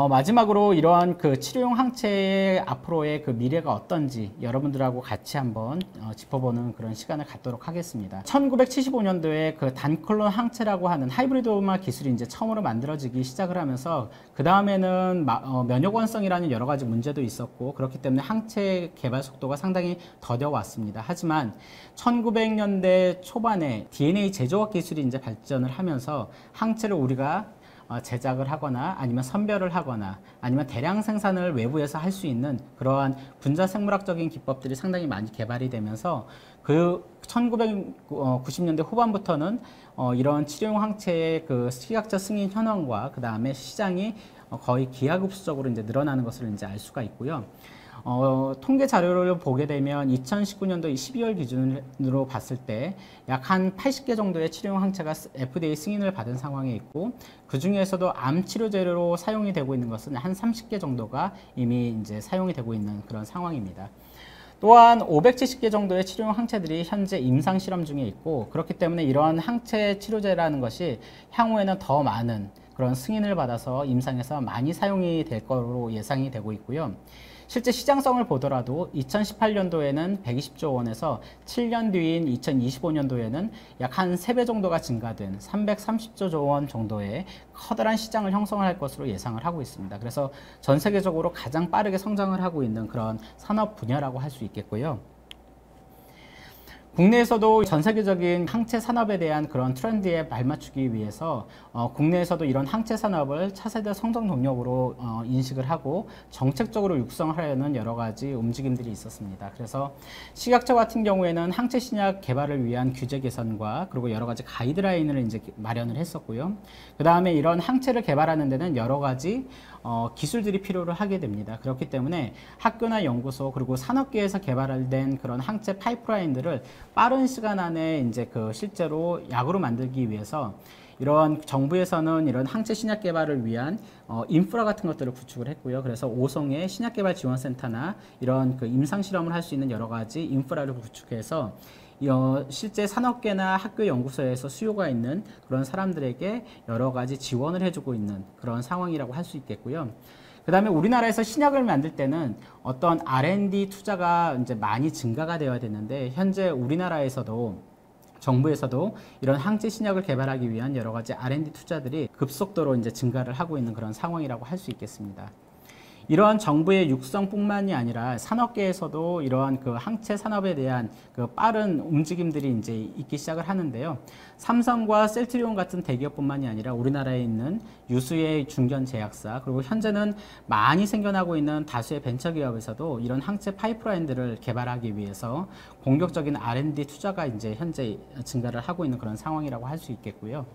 마지막으로 이러한 그 치료용 항체의 앞으로의 그 미래가 어떤지 여러분들하고 같이 한번 짚어보는 그런 시간을 갖도록 하겠습니다. 1975년도에 그 단클론 항체라고 하는 하이브리도마 기술이 이제 처음으로 만들어지기 시작을 하면서 그 다음에는 면역원성이라는 여러 가지 문제도 있었고 그렇기 때문에 항체 개발 속도가 상당히 더뎌 왔습니다. 하지만 1900년대 초반에 DNA 제조학 기술이 이제 발전을 하면서 항체를 우리가 제작을 하거나 아니면 선별을 하거나 아니면 대량 생산을 외부에서 할 수 있는 그러한 분자생물학적인 기법들이 상당히 많이 개발이 되면서 그 1990년대 후반부터는 이런 치료용 항체의 그 식약처 승인 현황과 그 다음에 시장이 거의 기하급수적으로 이제 늘어나는 것을 이제 알 수가 있고요. 통계 자료를 보게 되면 2019년도 12월 기준으로 봤을 때 약 한 80개 정도의 치료용 항체가 FDA 승인을 받은 상황에 있고 그 중에서도 암 치료제로 사용이 되고 있는 것은 한 30개 정도가 이미 이제 사용이 되고 있는 그런 상황입니다. 또한 570개 정도의 치료용 항체들이 현재 임상 실험 중에 있고 그렇기 때문에 이러한 항체 치료제라는 것이 향후에는 더 많은 그런 승인을 받아서 임상에서 많이 사용이 될 것으로 예상이 되고 있고요. 실제 시장성을 보더라도 2018년도에는 120조 원에서 7년 뒤인 2025년도에는 약 한 3배 정도가 증가된 330조 원 정도의 커다란 시장을 형성할 것으로 예상을 하고 있습니다. 그래서 전 세계적으로 가장 빠르게 성장을 하고 있는 그런 산업 분야라고 할 수 있겠고요. 국내에서도 전 세계적인 항체 산업에 대한 그런 트렌드에 발맞추기 위해서 국내에서도 이런 항체 산업을 차세대 성장 동력으로 인식을 하고 정책적으로 육성하려는 여러 가지 움직임들이 있었습니다. 그래서 식약처 같은 경우에는 항체 신약 개발을 위한 규제 개선과 그리고 여러 가지 가이드라인을 이제 마련을 했었고요. 그 다음에 이런 항체를 개발하는 데는 여러 가지 기술들이 필요로 하게 됩니다. 그렇기 때문에 학교나 연구소 그리고 산업계에서 개발된 그런 항체 파이프라인들을 빠른 시간 안에 이제 그 실제로 약으로 만들기 위해서 이런 정부에서는 이런 항체 신약 개발을 위한 인프라 같은 것들을 구축을 했고요. 그래서 오송의 신약 개발 지원센터나 이런 그 임상 실험을 할 수 있는 여러 가지 인프라를 구축해서 실제 산업계나 학교 연구소에서 수요가 있는 그런 사람들에게 여러 가지 지원을 해주고 있는 그런 상황이라고 할 수 있겠고요. 그 다음에 우리나라에서 신약을 만들 때는 어떤 R&D 투자가 이제 많이 증가가 되어야 되는데 현재 우리나라에서도 정부에서도 이런 항체 신약을 개발하기 위한 여러 가지 R&D 투자들이 급속도로 이제 증가를 하고 있는 그런 상황이라고 할 수 있겠습니다. 이러한 정부의 육성뿐만이 아니라 산업계에서도 이러한 그 항체 산업에 대한 그 빠른 움직임들이 이제 있기 시작을 하는데요. 삼성과 셀트리온 같은 대기업뿐만이 아니라 우리나라에 있는 유수의 중견 제약사 그리고 현재는 많이 생겨나고 있는 다수의 벤처기업에서도 이런 항체 파이프라인들을 개발하기 위해서 공격적인 R&D 투자가 이제 현재 증가를 하고 있는 그런 상황이라고 할 수 있겠고요.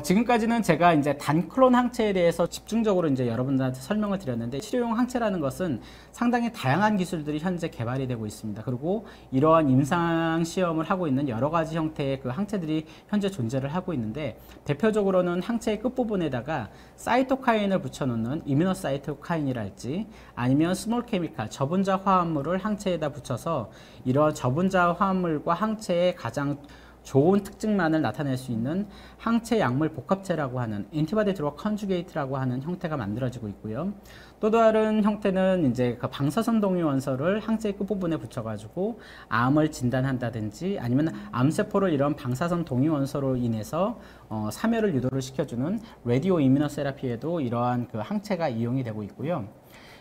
지금까지는 제가 이제 단클론 항체에 대해서 집중적으로 이제 여러분들한테 설명을 드렸는데 치료용 항체라는 것은 상당히 다양한 기술들이 현재 개발이 되고 있습니다. 그리고 이러한 임상 시험을 하고 있는 여러 가지 형태의 그 항체들이 현재 존재를 하고 있는데 대표적으로는 항체의 끝부분에다가 사이토카인을 붙여놓는 이뮤노사이토카인이랄지 아니면 스몰 케미칼 저분자 화합물을 항체에다 붙여서 이러한 저분자 화합물과 항체의 가장 좋은 특징만을 나타낼 수 있는 항체 약물 복합체라고 하는 엔티바디 드러그 컨주게이트라고 하는 형태가 만들어지고 있고요. 또 다른 형태는 이제 그 방사선 동위 원소를 항체의 끝부분에 붙여가지고 암을 진단한다든지 아니면 암세포를 이런 방사선 동위 원소로 인해서 사멸을 유도를 시켜주는 라디오 이뮤노세라피에도 이러한 그 항체가 이용이 되고 있고요.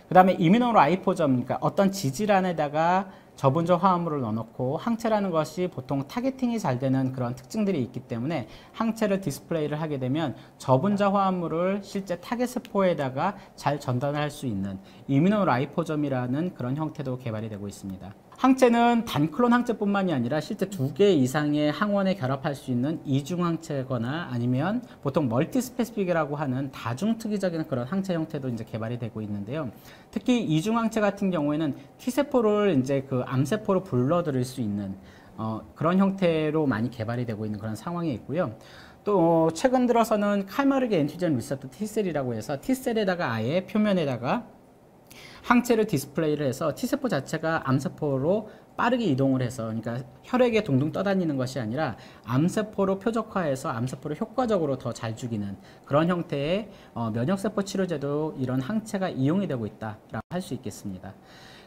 그 다음에 이뮤노라이포점, 그러니까 어떤 지질환에다가 저분자 화합물을 넣어놓고 항체라는 것이 보통 타겟팅이 잘 되는 그런 특징들이 있기 때문에 항체를 디스플레이를 하게 되면 저분자 화합물을 실제 타겟 세포에다가 잘 전달할 수 있는 이뮤노라이포점이라는 그런 형태도 개발이 되고 있습니다. 항체는 단클론 항체뿐만이 아니라 실제 2개 이상의 항원에 결합할 수 있는 이중 항체거나 아니면 보통 멀티스페시픽이라고 하는 다중특이적인 그런 항체 형태도 이제 개발이 되고 있는데요. 특히 이중 항체 같은 경우에는 T세포를 이제 그 암세포로 불러들일 수 있는 그런 형태로 많이 개발이 되고 있는 그런 상황이 있고요. 또 최근 들어서는 칼마르게 엔티젠 리셉터 T셀이라고 해서 T셀에다가 아예 표면에다가 항체를 디스플레이를 해서 T세포 자체가 암세포로 빠르게 이동을 해서, 그러니까 혈액에 둥둥 떠다니는 것이 아니라 암세포로 표적화해서 암세포를 효과적으로 더 잘 죽이는 그런 형태의 면역세포 치료제도 이런 항체가 이용이 되고 있다라고 할 수 있겠습니다.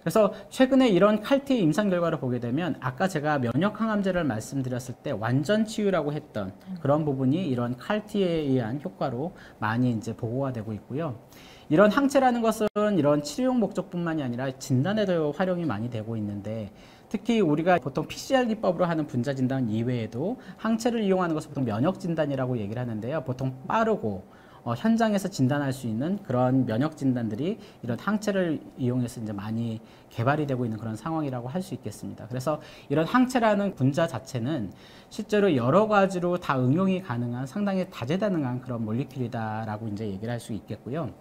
그래서 최근에 이런 칼티의 임상 결과를 보게 되면 아까 제가 면역항암제를 말씀드렸을 때 완전 치유라고 했던 그런 부분이 이런 칼티에 의한 효과로 많이 이제 보고가 되고 있고요. 이런 항체라는 것은 이런 치료용 목적뿐만이 아니라 진단에도 활용이 많이 되고 있는데, 특히 우리가 보통 PCR 기법으로 하는 분자 진단 이외에도 항체를 이용하는 것을 보통 면역 진단이라고 얘기를 하는데요. 보통 빠르고 현장에서 진단할 수 있는 그런 면역 진단들이 이런 항체를 이용해서 이제 많이 개발이 되고 있는 그런 상황이라고 할 수 있겠습니다. 그래서 이런 항체라는 분자 자체는 실제로 여러 가지로 다 응용이 가능한 상당히 다재다능한 그런 몰리큘이다라고 이제 얘기를 할 수 있겠고요.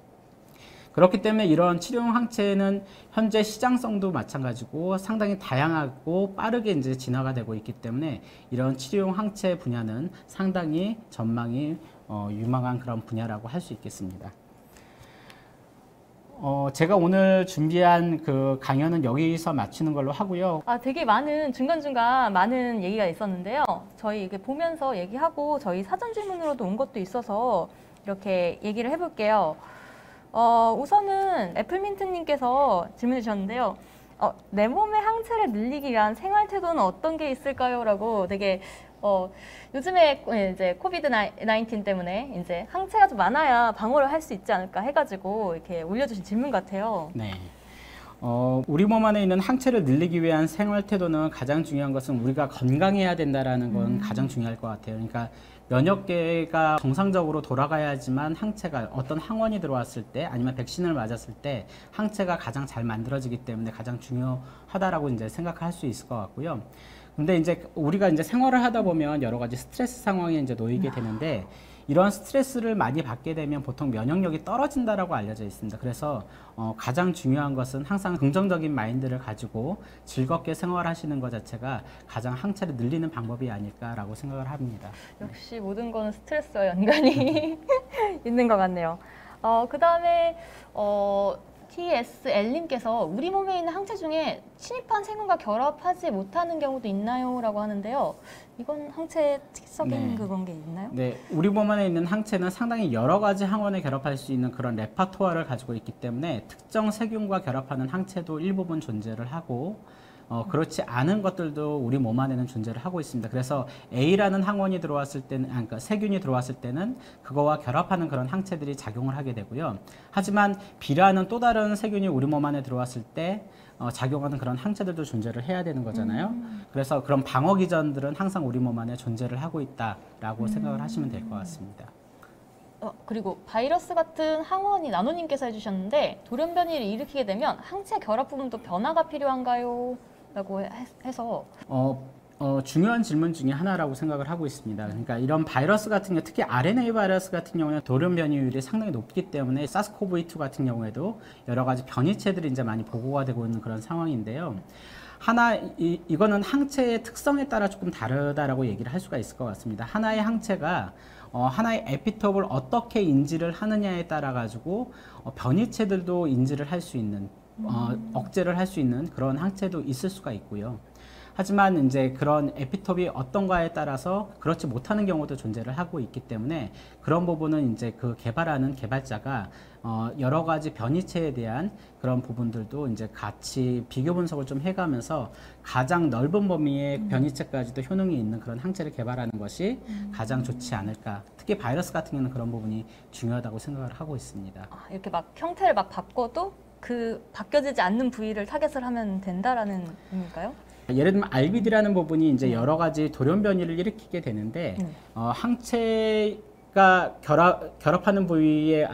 그렇기 때문에 이런 치료용 항체는 현재 시장성도 마찬가지고 상당히 다양하고 빠르게 이제 진화가 되고 있기 때문에 이런 치료용 항체 분야는 상당히 전망이 유망한 그런 분야라고 할 수 있겠습니다. 제가 오늘 준비한 그 강연은 여기서 마치는 걸로 하고요. 되게 많은 중간중간 많은 얘기가 있었는데요. 저희 이게 보면서 얘기하고 저희 사전 질문으로도 온 것도 있어서 이렇게 얘기를 해볼게요. 우선은 애플민트님께서 질문해 주셨는데요. 내 몸의 항체를 늘리기 위한 생활 태도는 어떤 게 있을까요? 라고 되게 요즘에 이제 코비드 19 때문에 이제 항체가 좀 많아야 방어를 할 수 있지 않을까 해가지고 이렇게 올려주신 질문 같아요. 네. 우리 몸 안에 있는 항체를 늘리기 위한 생활 태도는 가장 중요한 것은 우리가 건강해야 된다라는 건 가장 중요할 것 같아요. 그러니까 면역계가 정상적으로 돌아가야지만 항체가 어떤 항원이 들어왔을 때 아니면 백신을 맞았을 때 항체가 가장 잘 만들어지기 때문에 가장 중요하다라고 이제 생각할 수 있을 것 같고요. 근데 이제 우리가 이제 생활을 하다 보면 여러 가지 스트레스 상황에 이제 놓이게 되는데, 이런 스트레스를 많이 받게 되면 보통 면역력이 떨어진다라고 알려져 있습니다. 그래서 가장 중요한 것은 항상 긍정적인 마인드를 가지고 즐겁게 생활하시는 것 자체가 가장 항체를 늘리는 방법이 아닐까라고 생각을 합니다. 역시 모든 건 스트레스와 연관이 있는 것 같네요. 그 다음에 TSL님께서 우리 몸에 있는 항체 중에 침입한 세균과 결합하지 못하는 경우도 있나요? 라고 하는데요. 이건 항체의 특이적인 그런 게 있나요? 네, 우리 몸 안에 있는 항체는 상당히 여러 가지 항원에 결합할 수 있는 그런 레파토어를 가지고 있기 때문에 특정 세균과 결합하는 항체도 일부분 존재를 하고, 그렇지 않은 것들도 우리 몸 안에는 존재를 하고 있습니다. 그래서 A라는 항원이 들어왔을 때는, 그러니까 세균이 들어왔을 때는 그거와 결합하는 그런 항체들이 작용을 하게 되고요. 하지만 B라는 또 다른 세균이 우리 몸 안에 들어왔을 때 작용하는 그런 항체들도 존재를 해야 되는 거잖아요. 그래서 그런 방어 기전들은 항상 우리 몸 안에 존재를 하고 있다라고 생각을 하시면 될 것 같습니다. 그리고 바이러스 같은 항원이 나노님께서 해주셨는데 돌연변이를 일으키게 되면 항체 결합 부분도 변화가 필요한가요? 라고 해서 중요한 질문 중에 하나라고 생각을 하고 있습니다. 그러니까 이런 바이러스 같은 경우, 특히 RNA 바이러스 같은 경우는 돌연 변이율이 상당히 높기 때문에 사스코브이2 같은 경우에도 여러 가지 변이체들이 이제 많이 보고가 되고 있는 그런 상황인데요. 이거는 항체의 특성에 따라 조금 다르다라고 얘기를 할 수가 있을 것 같습니다. 하나의 항체가 하나의 에피톱을 어떻게 인지를 하느냐에 따라 가지고 변이체들도 인지를 할 수 있는, 억제를 할 수 있는 그런 항체도 있을 수가 있고요. 하지만 이제 그런 에피톱이 어떤가에 따라서 그렇지 못하는 경우도 존재를 하고 있기 때문에 그런 부분은 이제 그 개발하는 개발자가 여러 가지 변이체에 대한 그런 부분들도 이제 같이 비교 분석을 좀 해가면서 가장 넓은 범위의 변이체까지도 효능이 있는 그런 항체를 개발하는 것이 가장 좋지 않을까. 특히 바이러스 같은 경우는 그런 부분이 중요하다고 생각을 하고 있습니다. 이렇게 막 형태를 막 바꿔도 그 바뀌어지지 않는 부위를 타겟을 하면 된다라는 의미일까요? 예를 들면 RBD라는 부분이 이제 여러 가지 돌연 변이를 일으키게 되는데 항체가 결합하는 부위에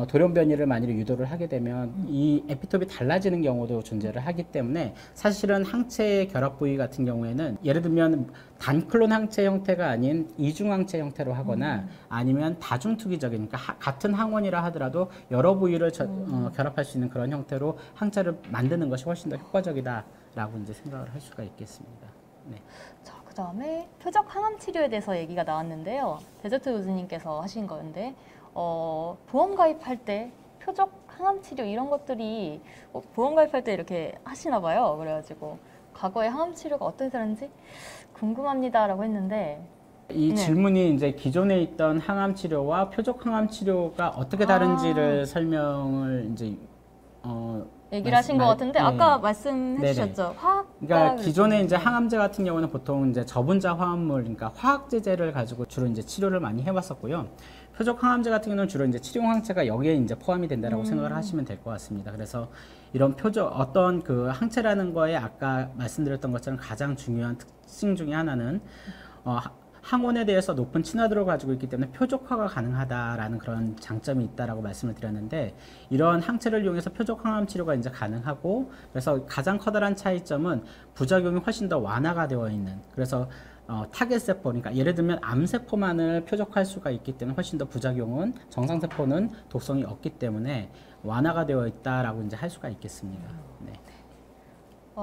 돌연 변이를 만일 유도를 하게 되면 이 에피톱이 달라지는 경우도 존재를 하기 때문에 사실은 항체의 결합 부위 같은 경우에는 예를 들면 단클론 항체 형태가 아닌 이중 항체 형태로 하거나 아니면 다중투기적인, 그러니까 같은 항원이라 하더라도 여러 부위를 결합할 수 있는 그런 형태로 항체를 만드는 것이 훨씬 더 효과적이다라고 이제 생각을 할 수가 있겠습니다. 네. 자, 그 다음에 표적 항암 치료에 대해서 얘기가 나왔는데요. 데저트 요즈님께서 하신 건데 보험 가입할 때 표적 항암 치료 이런 것들이 보험 가입할 때 이렇게 하시나 봐요. 그래가지고 과거의 항암 치료가 어떠셨는지 궁금합니다라고 했는데 이 네. 질문이 이제 기존에 있던 항암 치료와 표적 항암 치료가 어떻게 다른지를 설명을 이제 얘기를 하신 것 같은데 네. 아까 말씀해 네네. 주셨죠. 화학. 그러니까 기존에 이제 항암제 같은 경우는 보통 이제 저분자 화합물, 그러니까 화학 제제를 가지고 주로 이제 치료를 많이 해왔었고요. 표적 항암제 같은 경우는 주로 이제 치료 항체가 여기에 이제 포함이 된다라고 생각을 하시면 될 것 같습니다. 그래서 이런 어떤 그 항체라는 거에 아까 말씀드렸던 것처럼 가장 중요한 특징 중에 하나는 항원에 대해서 높은 친화도를 가지고 있기 때문에 표적화가 가능하다라는 그런 장점이 있다라고 말씀을 드렸는데, 이런 항체를 이용해서 표적 항암 치료가 이제 가능하고, 그래서 가장 커다란 차이점은 부작용이 훨씬 더 완화가 되어 있는, 그래서 타겟 세포, 그러니까 예를 들면 암세포만을 표적할 수가 있기 때문에 훨씬 더 부작용은, 정상세포는 독성이 없기 때문에 완화가 되어 있다라고 이제 할 수가 있겠습니다. 네.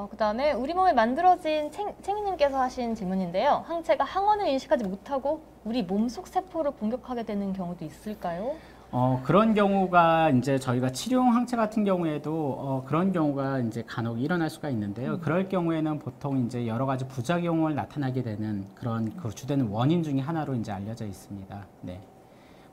그다음에 우리 몸에 만들어진 챙이님께서 하신 질문인데요. 항체가 항원을 인식하지 못하고 우리 몸속 세포를 공격하게 되는 경우도 있을까요? 그런 경우가 이제 저희가 치료용 항체 같은 경우에도 그런 경우가 이제 간혹 일어날 수가 있는데요. 그럴 경우에는 보통 이제 여러 가지 부작용을 나타나게 되는 그런 그 주된 원인 중에 하나로 이제 알려져 있습니다. 네.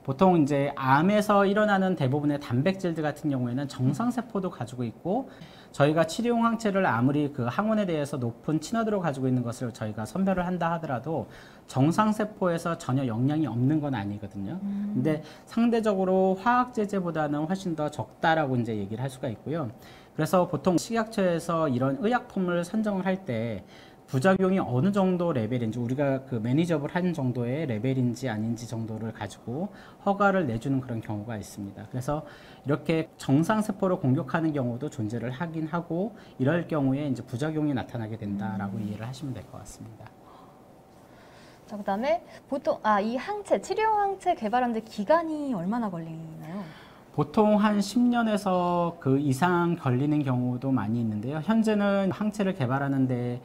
보통 이제 암에서 일어나는 대부분의 단백질들 같은 경우에는 정상세포도 가지고 있고, 저희가 치료용 항체를 아무리 그 항원에 대해서 높은 친화도를 가지고 있는 것을 저희가 선별을 한다 하더라도 정상세포에서 전혀 영향이 없는 건 아니거든요. 근데 상대적으로 화학제제보다는 훨씬 더 적다라고 이제 얘기를 할 수가 있고요. 그래서 보통 식약처에서 이런 의약품을 선정을 할 때 부작용이 어느 정도 레벨인지, 우리가 그 매니저블 한 정도의 레벨인지 아닌지 정도를 가지고 허가를 내주는 그런 경우가 있습니다. 그래서 이렇게 정상세포를 공격하는 경우도 존재를 하긴 하고, 이럴 경우에 이제 부작용이 나타나게 된다라고 이해를 하시면 될 것 같습니다. 자, 그다음에 보통 이 항체, 치료용 항체 개발하는데 기간이 얼마나 걸리나요? 보통 한 10년에서 그 이상 걸리는 경우도 많이 있는데요. 현재는 항체를 개발하는데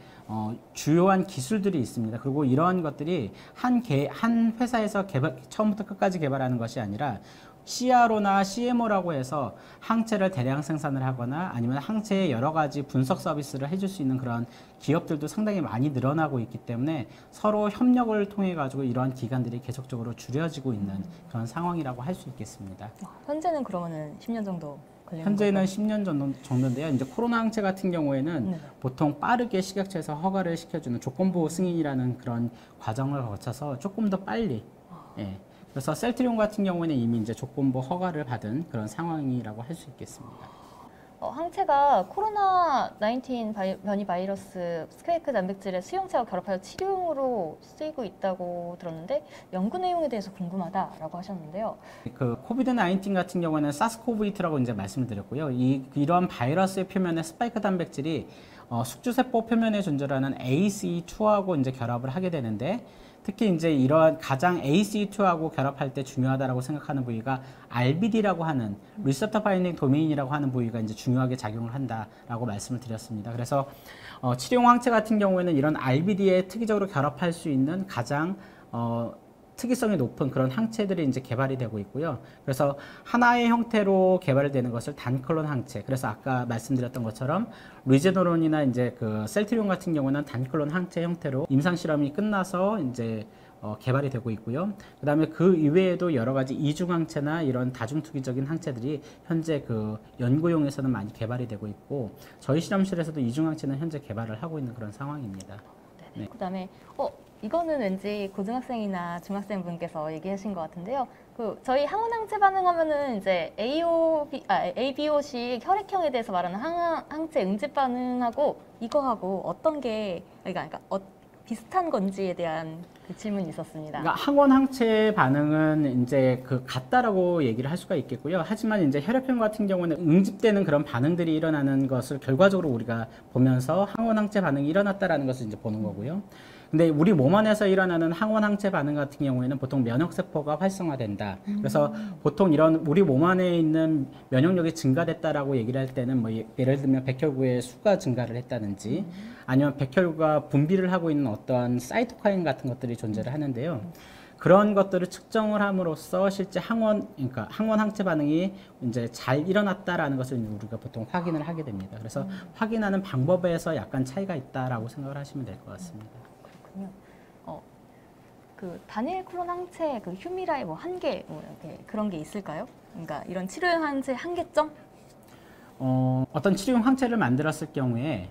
주요한 기술들이 있습니다. 그리고 이러한 것들이 한 회사에서 처음부터 끝까지 개발하는 것이 아니라 CRO나 CMO라고 해서 항체를 대량 생산을 하거나 아니면 항체의 여러 가지 분석 서비스를 해줄 수 있는 그런 기업들도 상당히 많이 늘어나고 있기 때문에 서로 협력을 통해 가지고 이러한 기간들이 계속적으로 줄여지고 있는 그런 상황이라고 할 수 있겠습니다. 현재는 그러면은 10년 정도 걸리는 현재는 건가요? 10년 정도인데요. 이제 코로나 항체 같은 경우에는 네. 보통 빠르게 식약처에서 허가를 시켜주는 조건부 승인이라는 그런 과정을 거쳐서 조금 더 빨리, 예. 그래서 셀트리온 같은 경우에는 이미 이제 조건부 허가를 받은 그런 상황이라고 할 수 있겠습니다. 항체가 코로나19 변이 바이러스 스파이크 단백질의 수용체와 결합하여 치료용으로 쓰이고 있다고 들었는데 연구 내용에 대해서 궁금하다라고 하셨는데요. 그 코비드-19 같은 경우에는 사스코브2라고 이제 말씀을 드렸고요. 이런 바이러스의 표면에 스파이크 단백질이 숙주세포 표면에 존재하는 ACE2하고 이제 결합을 하게 되는데, 특히 이제 이러한 가장 ACE2하고 결합할 때 중요하다라고 생각하는 부위가 RBD라고 하는 리셉터 바인딩 도메인이라고 하는 부위가 이제 중요하게 작용을 한다라고 말씀을 드렸습니다. 그래서 치료용 항체 같은 경우에는 이런 RBD에 특이적으로 결합할 수 있는 가장 특이성이 높은 그런 항체들이 이제 개발이 되고 있고요. 그래서 하나의 형태로 개발되는 것을 단클론 항체. 그래서 아까 말씀드렸던 것처럼 리제노론이나 이제 그 셀트리온 같은 경우는 단클론 항체 형태로 임상 실험이 끝나서 이제 개발이 되고 있고요. 그다음에 그 이외에도 여러 가지 이중 항체나 이런 다중투기적인 항체들이 현재 그 연구용에서는 많이 개발이 되고 있고, 저희 실험실에서도 이중 항체는 현재 개발을 하고 있는 그런 상황입니다. 네. 그다음에 이거는 왠지 고등학생이나 중학생 분께서 얘기하신 것 같은데요. 저희 항원항체 반응하면은 이제 ABO식 혈액형에 대해서 말하는 항체 응집 반응하고 이거하고 어떤 게 그러니까 비슷한 건지에 대한 그 질문이 있었습니다. 그러니까 항원 항체 반응은 이제 그 같다라고 얘기를 할 수가 있겠고요. 하지만 이제 혈액형 같은 경우는 응집되는 그런 반응들이 일어나는 것을 결과적으로 우리가 보면서 항원 항체 반응이 일어났다라는 것을 이제 보는 거고요. 근데 우리 몸 안에서 일어나는 항원 항체 반응 같은 경우에는 보통 면역세포가 활성화된다. 그래서 보통 이런 우리 몸 안에 있는 면역력이 증가됐다라고 얘기를 할 때는 뭐 예를 들면 백혈구의 수가 증가를 했다든지 아니면 백혈구가 분비를 하고 있는 어떠한 사이토카인 같은 것들이 존재를 하는데요. 그런 것들을 측정을 함으로써 실제 그러니까 항원 항체 반응이 이제 잘 일어났다라는 것을 우리가 보통 확인을 하게 됩니다. 그래서 확인하는 방법에서 약간 차이가 있다라고 생각을 하시면 될 것 같습니다. 그렇군요. 그 단일 클론 항체 그 휴미라의 뭐 한계 뭐 이렇게 그런 게 있을까요? 그러니까 이런 치료용 항체 한계점? 어떤 치료용 항체를 만들었을 경우에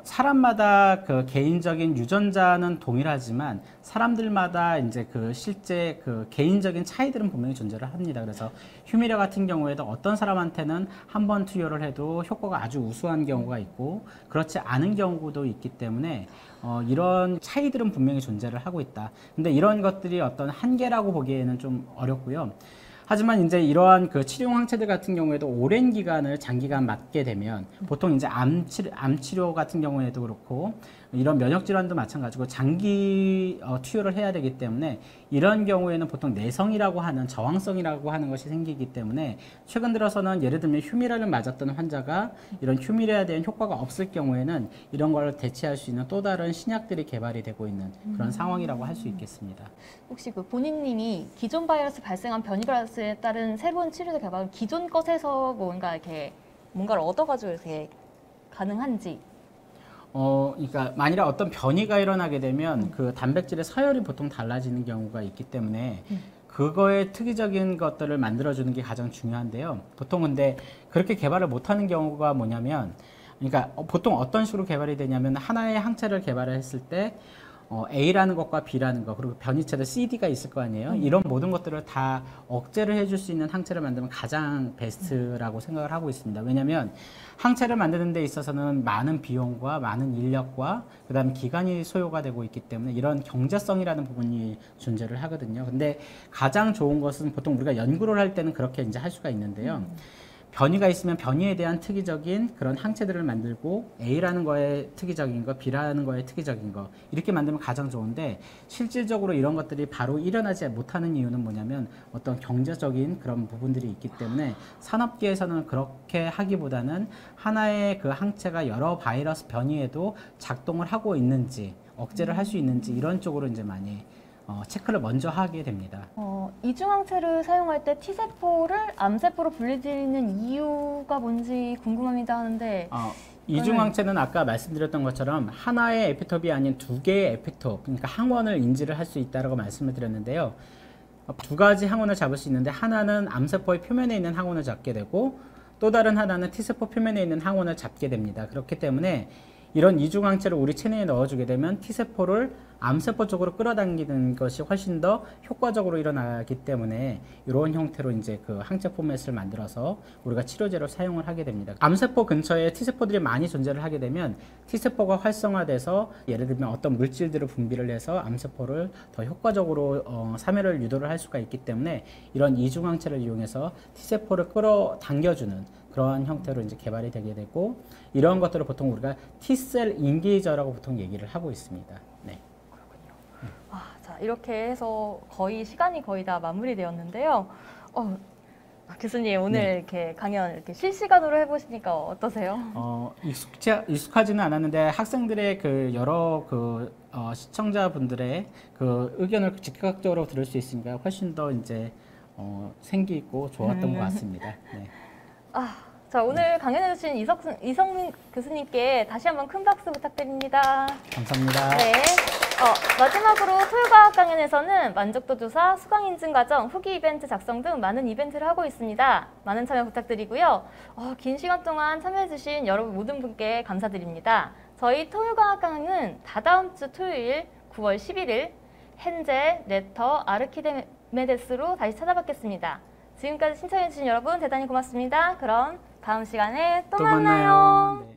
사람마다 그 개인적인 유전자는 동일하지만 사람들마다 이제 그 실제 그 개인적인 차이들은 분명히 존재를 합니다. 그래서 휴미라 같은 경우에도 어떤 사람한테는 한 번 투여를 해도 효과가 아주 우수한 경우가 있고 그렇지 않은 경우도 있기 때문에 이런 차이들은 분명히 존재를 하고 있다. 근데 이런 것들이 어떤 한계라고 보기에는 좀 어렵고요. 하지만 이제 이러한 그 치료용 항체들 같은 경우에도 오랜 기간을 장기간 맞게 되면 보통 이제 암 치료 같은 경우에도 그렇고 이런 면역 질환도 마찬가지고 장기 투여를 해야 되기 때문에 이런 경우에는 보통 내성이라고 하는 저항성이라고 하는 것이 생기기 때문에 최근 들어서는 예를 들면 휴미라를 맞았던 환자가 이런 휴미라에 대한 효과가 없을 경우에는 이런 걸 대체할 수 있는 또 다른 신약들이 개발이 되고 있는 그런 상황이라고 할 수 있겠습니다. 혹시 그 본인님이 기존 바이러스 발생한 변이 바이러스에 따른 새로운 치료제 개발은 기존 것에서 뭔가 이렇게 뭔가를 얻어가지고 이렇게 가능한지? 그러니까 만일에 어떤 변이가 일어나게 되면 그 단백질의 서열이 보통 달라지는 경우가 있기 때문에 그거의 특이적인 것들을 만들어주는 게 가장 중요한데요. 보통 근데 그렇게 개발을 못하는 경우가 뭐냐면, 그러니까 보통 어떤 식으로 개발이 되냐면 하나의 항체를 개발을 했을 때 A라는 것과 B라는 것, 그리고 변이체도 CD가 있을 거 아니에요. 이런 모든 것들을 다 억제를 해줄 수 있는 항체를 만들면 가장 베스트라고 생각을 하고 있습니다. 왜냐하면 항체를 만드는 데 있어서는 많은 비용과 많은 인력과 그 다음에 기간이 소요가 되고 있기 때문에 이런 경제성이라는 부분이 존재를 하거든요. 근데 가장 좋은 것은 보통 우리가 연구를 할 때는 그렇게 이제 할 수가 있는데요. 변이가 있으면 변이에 대한 특이적인 그런 항체들을 만들고 A라는 거에 특이적인 거, B라는 거에 특이적인 거 이렇게 만들면 가장 좋은데 실질적으로 이런 것들이 바로 일어나지 못하는 이유는 뭐냐면 어떤 경제적인 그런 부분들이 있기 때문에 산업계에서는 그렇게 하기보다는 하나의 그 항체가 여러 바이러스 변이에도 작동을 하고 있는지 억제를 할 수 있는지 이런 쪽으로 이제 많이 체크를 먼저 하게 됩니다. 이중항체를 사용할 때 T세포를 암세포로 분리되는 이유가 뭔지 궁금합니다 하는데 이중항체는 아까 말씀드렸던 것처럼 하나의 에피톱이 아닌 두 개의 에피톱, 그러니까 항원을 인지를 할 수 있다고 말씀을 드렸는데요. 두 가지 항원을 잡을 수 있는데 하나는 암세포의 표면에 있는 항원을 잡게 되고 또 다른 하나는 T세포 표면에 있는 항원을 잡게 됩니다. 그렇기 때문에 이런 이중항체를 우리 체내에 넣어주게 되면 T세포를 암세포 쪽으로 끌어당기는 것이 훨씬 더 효과적으로 일어나기 때문에 이런 형태로 이제 그 항체 포맷을 만들어서 우리가 치료제로 사용을 하게 됩니다. 암세포 근처에 T세포들이 많이 존재를 하게 되면 T세포가 활성화돼서 예를 들면 어떤 물질들을 분비를 해서 암세포를 더 효과적으로 사멸을 유도를 할 수가 있기 때문에 이런 이중항체를 이용해서 T세포를 끌어당겨주는 그러한 형태로 이제 개발이 되게 되고 이런 것들을 보통 우리가 T셀 인게이저라고 보통 얘기를 하고 있습니다. 네. 자, 이렇게 해서 시간이 거의 다 마무리되었는데요. 교수님 오늘 네. 이렇게 강연 이렇게 실시간으로 해보시니까 어떠세요? 익숙하지는 않았는데 학생들의 그 여러 그 시청자분들의 그 의견을 즉각적으로 들을 수 있으니까 훨씬 더 이제 생기 있고 좋았던 것 같습니다. 네. 자, 오늘 강연해주신 이성민 교수님께 다시 한번 큰 박수 부탁드립니다. 감사합니다. 네. 마지막으로 토요과학 강연에서는 만족도 조사, 수강 인증 과정, 후기 이벤트 작성 등 많은 이벤트를 하고 있습니다. 많은 참여 부탁드리고요. 긴 시간 동안 참여해주신 여러분 모든 분께 감사드립니다. 저희 토요과학 강연은 다다음 주 토요일 9월 11일 헨젤, 레터, 아르키메데스로 다시 찾아뵙겠습니다. 지금까지 신청해주신 여러분 대단히 고맙습니다. 그럼 다음 시간에 또 만나요. 네.